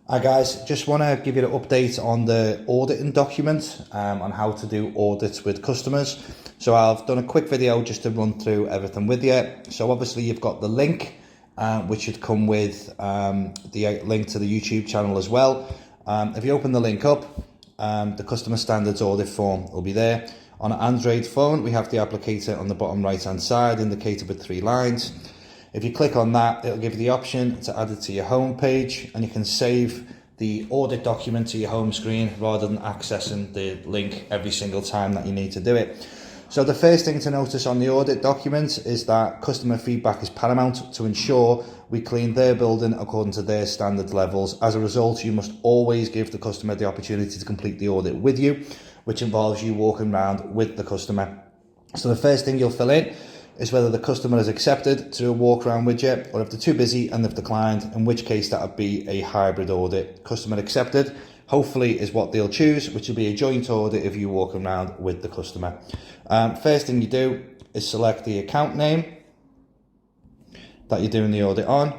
Hi guys, just want to give you an update on the auditing document on how to do audits with customers. So I've done a quick video just to run through everything with you. So obviously you've got the link which should come with the link to the YouTube channel as well. If you open the link up, the customer standards audit form will be there. On an Android phone, we have the applicator on the bottom right hand side indicated with 3 lines. If you click on that, it'll give you the option to add it to your home page, and you can save the audit document to your home screen rather than accessing the link every single time that you need to do it. So the first thing to notice on the audit document is that customer feedback is paramount to ensure we clean their building according to their standard levels. As a result, you must always give the customer the opportunity to complete the audit with you, which involves you walking around with the customer. So the first thing you'll fill in is whether the customer is accepted to do a walk around with you, or if they're too busy and they've declined, in which case that would be a hybrid audit. Customer accepted, hopefully, is what they'll choose, which will be a joint audit if you walk around with the customer. First thing you do is select the account name that you're doing the audit on,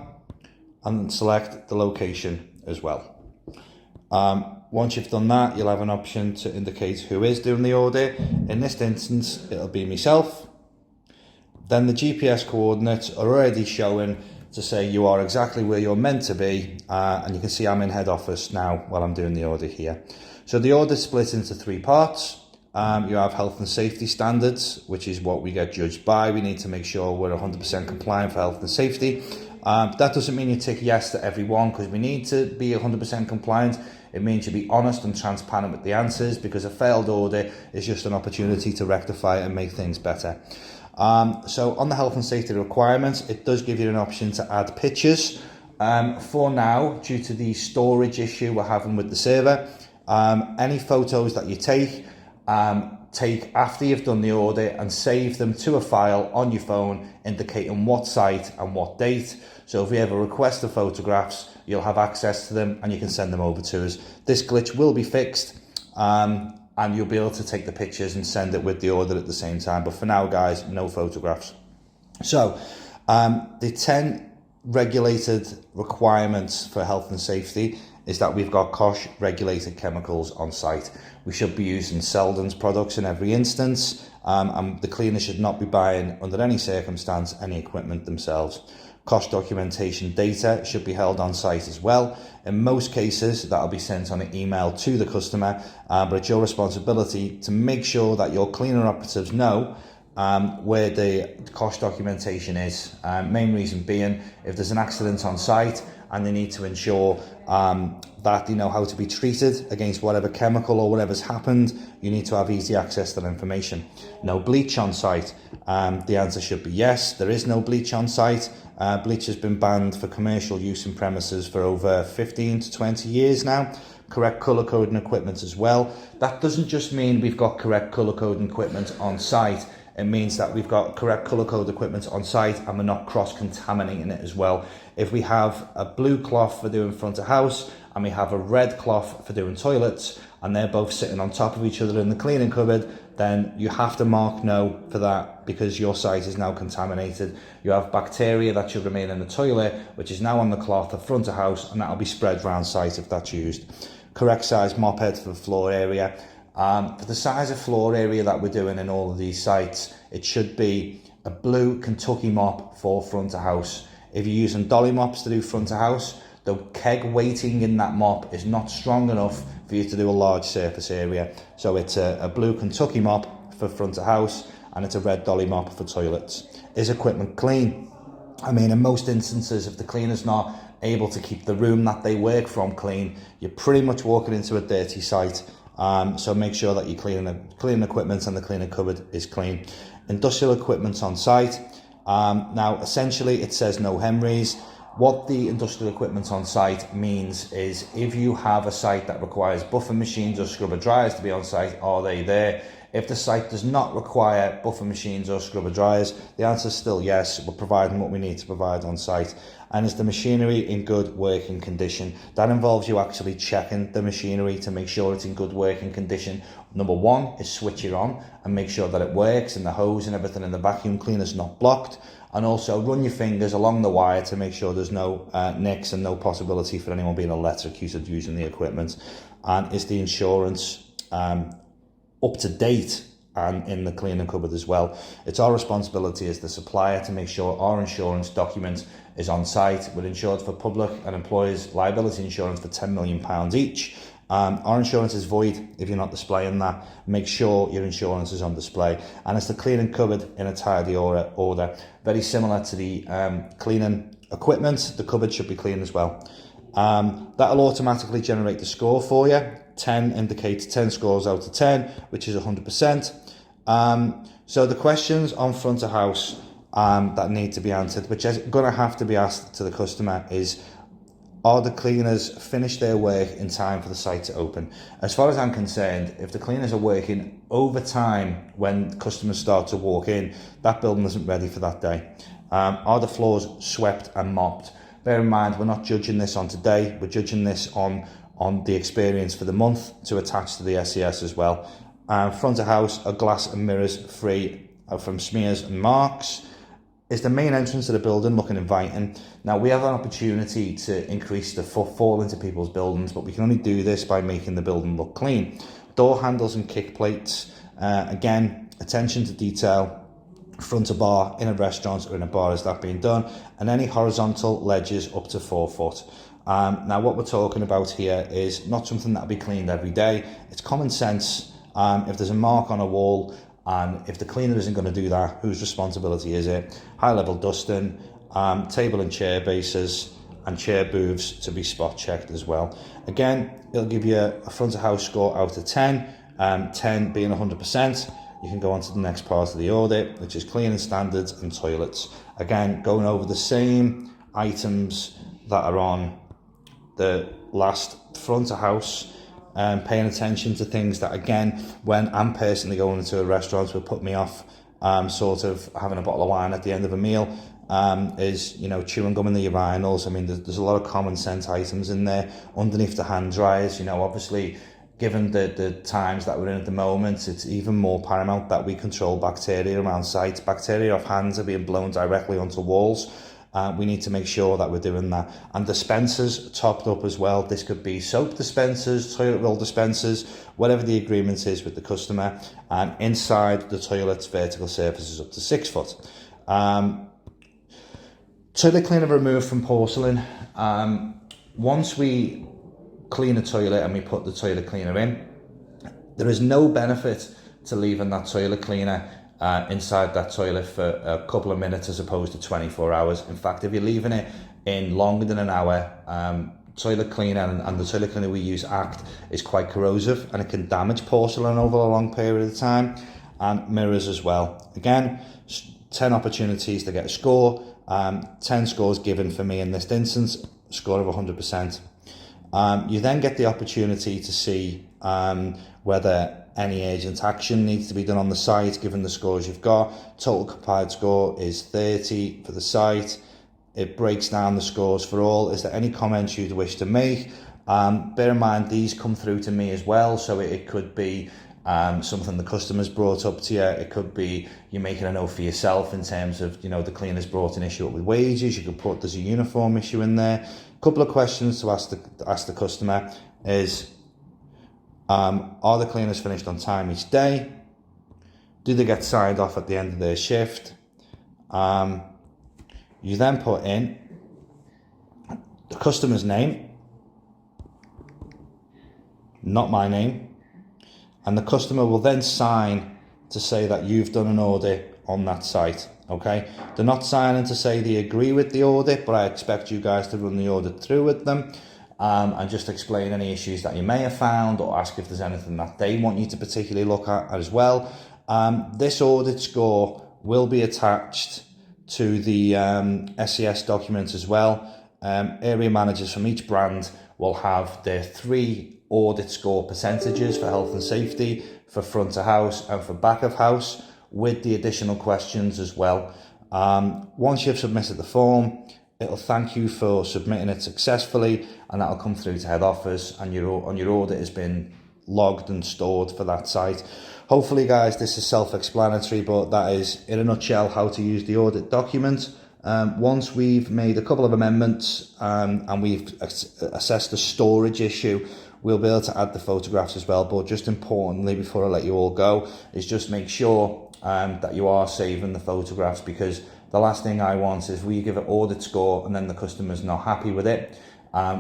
and select the location as well. Once you've done that, you'll have an option to indicate who is doing the audit. In this instance, it'll be myself. Then the GPS coordinates are already showing to say you are exactly where you're meant to be, and you can see I'm in head office now while I'm doing the audit here. So the audit split into 3 parts. You have health and safety standards, which is what we get judged by. We need to make sure we're 100% compliant for health and safety. That doesn't mean you tick yes to every one, because we need to be 100% compliant. It means you be honest and transparent with the answers, because a failed audit is just an opportunity to rectify and make things better. So on the health and safety requirements, it does give you an option to add pictures. For now, due to the storage issue we're having with the server, any photos that you take after you've done the audit and save them to a file on your phone indicating what site and what date. So if we ever request the photographs, you'll have access to them and you can send them over to us. This glitch will be fixed. And you'll be able to take the pictures and send it with the audit at the same time. But for now, guys, no photographs. So the 10 regulated requirements for health and safety is that we've got COSH regulated chemicals on site. We should be using Selden's products in every instance, and the cleaner should not be buying, under any circumstance, any equipment themselves. COSH documentation data should be held on site as well. In most cases, that'll be sent on an email to the customer, but it's your responsibility to make sure that your cleaner operatives know where the COSH documentation is. Main reason being, if there's an accident on site and they need to ensure that they know how to be treated against whatever chemical or whatever's happened, you need to have easy access to that information. No bleach on site. The answer should be yes, there is no bleach on site. Bleach has been banned for commercial use in premises for over 15 to 20 years now. Correct colour coding equipment as well. That doesn't just mean we've got correct colour coding equipment on site. It means that we've got correct colour code equipment on site and we're not cross-contaminating it as well. If we have a blue cloth for doing front of house and we have a red cloth for doing toilets, and they're both sitting on top of each other in the cleaning cupboard, then you have to mark no for that, because your site is now contaminated. You have bacteria that should remain in the toilet, which is now on the cloth of front of house, and that'll be spread around site if that's used. Correct size mop head for the floor area. For the size of floor area that we're doing in all of these sites, it should be a blue Kentucky mop for front of house. If you're using dolly mops to do front of house, the keg weighting in that mop is not strong enough for you to do a large surface area. So it's a blue Kentucky mop for front of house, and it's a red dolly mop for toilets. Is equipment clean? I mean, in most instances, if the cleaner's not able to keep the room that they work from clean, you're pretty much walking into a dirty site. So make sure that your cleaning equipment and the cleaning cupboard is clean. Industrial equipment on site. Now, essentially, it says no Henrys. What the industrial equipment on site means is, if you have a site that requires buffer machines or scrubber dryers to be on site, are they there? If the site does not require buffer machines or scrubber dryers, the answer is still yes. We're providing what we need to provide on site. And is the machinery in good working condition? That involves you actually checking the machinery to make sure it's in good working condition. Number 1 is switch it on and make sure that it works, and the hose and everything in the vacuum cleaner is not blocked. and also run your fingers along the wire to make sure there's no nicks and no possibility for anyone being electrocuted using the equipment. And is the insurance up to date and in the cleaning cupboard as well? It's our responsibility as the supplier to make sure our insurance document is on site. We're insured for public and employers liability insurance for £10 million each. Our insurance is void if you're not displaying that. Make sure your insurance is on display. And it's the cleaning cupboard in a tidy order. Very similar to the cleaning equipment, the cupboard should be clean as well. That'll automatically generate the score for you. 10 indicates 10 scores out of 10, which is 100%. So the questions on front of house that need to be answered, which is going to have to be asked to the customer, is: are the cleaners finished their work in time for the site to open? As far as I'm concerned, if the cleaners are working overtime when customers start to walk in, that building isn't ready for that day. Are the floors swept and mopped? Bear in mind, we're not judging this on today, we're judging this on the experience for the month to attach to the SES as well. Front of house are glass and mirrors free from smears and marks. Is the main entrance to the building looking inviting? Now, we have an opportunity to increase the footfall into people's buildings, but we can only do this by making the building look clean. Door handles and kick plates, again, attention to detail. Front of bar in a restaurant or in a bar, is that being done? And any horizontal ledges up to 4 foot. Now, what we're talking about here is not something that'll be cleaned every day. It's common sense. If there's a mark on a wall, and if the cleaner isn't going to do that, whose responsibility is it? High level dusting, table and chair bases and chair booths to be spot checked as well. Again, it'll give you a front of house score out of 10, 10 being 100%. You can go on to the next part of the audit, which is cleaning standards and toilets. Again, going over the same items that are on the last front of house, paying attention to things that, again, when I'm personally going into a restaurant, will put me off sort of having a bottle of wine at the end of a meal, is, you know, chewing gum in the urinals. I mean, there's a lot of common sense items in there. Underneath the hand dryers, you know, obviously, given the times that we're in at the moment, it's even more paramount that we control bacteria around sites. Bacteria off hands are being blown directly onto walls. We need to make sure that we're doing that. And dispensers topped up as well. This could be soap dispensers, toilet roll dispensers, whatever the agreement is with the customer. And inside the toilets, vertical surfaces up to 6 foot. Toilet cleaner removed from porcelain. Once we clean a toilet and we put the toilet cleaner in, there is no benefit to leaving that toilet cleaner inside that toilet for a couple of minutes as opposed to 24 hours. In fact, if you're leaving it in longer than an hour, toilet cleaner and the toilet cleaner we use, ACT, is quite corrosive and it can damage porcelain over a long period of time, and mirrors as well. Again, 10 opportunities to get a score, 10 scores given for me in this instance, score of 100%. You then get the opportunity to see whether any urgent action needs to be done on the site, given the scores you've got. Total complied score is 30 for the site. It breaks down the scores for all. Is there any comments you'd wish to make? Bear in mind, these come through to me as well, so it could be something the customer's brought up to you. It could be you making a note for yourself in terms of, you know, the cleaner's brought an issue up with wages. You could put there's a uniform issue in there. A couple of questions to ask the customer is, are the cleaners finished on time each day? Do they get signed off at the end of their shift? You then put in the customer's name, not my name, and the customer will then sign to say that you've done an audit on that site. Okay, they're not signing to say they agree with the audit, but I expect you guys to run the audit through with them. And just explain any issues that you may have found, or ask if there's anything that they want you to particularly look at as well. This audit score will be attached to the SES documents as well. Area managers from each brand will have their 3 audit score percentages for health and safety, for front of house and for back of house, with the additional questions as well. Once you've submitted the form, it'll thank you for submitting it successfully, and that'll come through to head office, and your audit has been logged and stored for that site. Hopefully guys, this is self-explanatory, but that is in a nutshell how to use the audit document. Once we've made a couple of amendments and we've assessed the storage issue, we'll be able to add the photographs as well. But just importantly, before I let you all go, is just make sure that you are saving the photographs, because the last thing I want is we give an audit score and then the customer's not happy with it.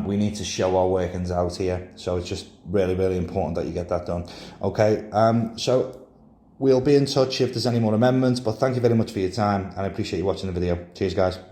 We need to show our workings out here. So it's just really, really important that you get that done. Okay, so we'll be in touch if there's any more amendments, but thank you very much for your time and I appreciate you watching the video. Cheers guys.